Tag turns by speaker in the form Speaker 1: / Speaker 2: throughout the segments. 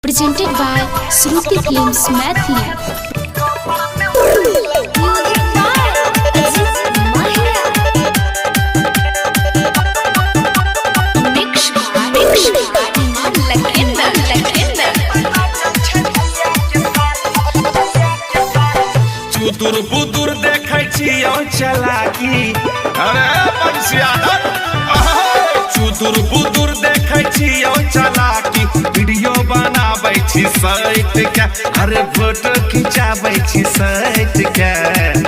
Speaker 1: presented by Shruti Films Maithili.
Speaker 2: चुतुर बुतुर देखै छियौ चलाकी अरे बंसिया चुतुर बुतुर देखै छियौ चलाकी वीडियो बनाबै छी साइट के अरे फोटो खिंचाबै छी साइट के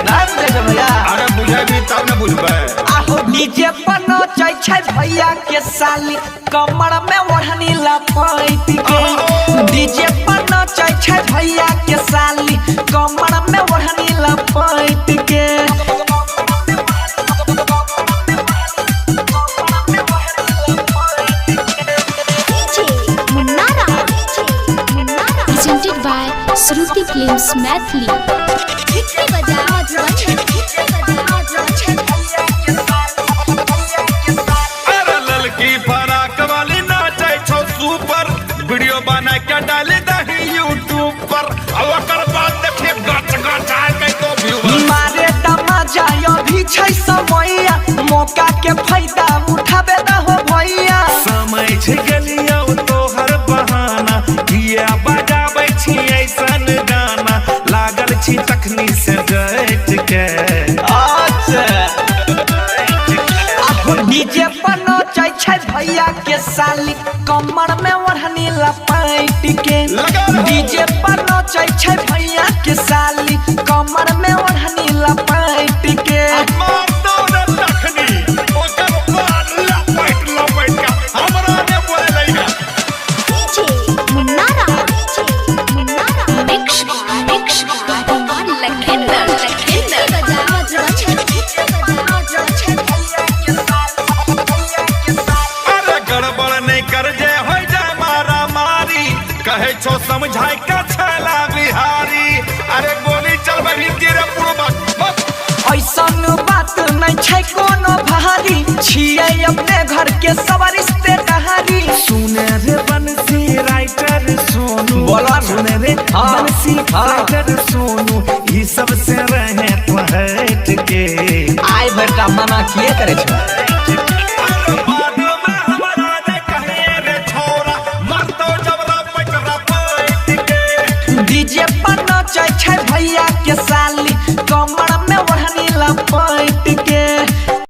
Speaker 3: ना बुझे भैया
Speaker 2: अरे बुझेबी तब न बुझबै
Speaker 3: आहो डीजे पर नचै छै भैया के साली कमर में ओढ़नी लपेट के डीजे पर नचै छै भैया के साली कमर में ओढ़नी लपेट के
Speaker 1: Presented by Shruti Films Maithili.
Speaker 2: अरे ललकी फराक वाली नाचै छौ सुपर वीडियो बना के डाली दही यूट्यूब पर और ओकर बाद देखिए गच गच आ गई तो व्यू
Speaker 3: मारे तमाजा अभी छै समैया मौका के फायदा उठाबे न हो भैया
Speaker 2: समय छै गेलियौ तोहर बहाना किया बजाबै छी ऐसन गाना लागल छी तखनी से डट के
Speaker 3: डीजे पर नचै छै भैया के साली कमर में ओढ़नी लपेट के डीजे पर नचै छै भैया के साली कमर में ओढ़नी लपेट के
Speaker 2: मार दो न तखनी ओकर बाद लपट लपट के हमरा ने बोले लइगा अरे गड़बड़ नहीं कर जे हो जाए मारा मारी कहे छो समझाई का छला बिहारी अरे गोली चलबै तेरे पूर्वक
Speaker 3: ऐसन बात नहीं छै कोनो भारी छियै अपने घर के सब रिश्तेदारी
Speaker 2: सुने रे बंसी राइटर सोनू
Speaker 3: बोला
Speaker 2: सुने रे बंसी राइटर सोनू ई सब से रहे तो हट के
Speaker 3: आइ बेटा मना किए करे छै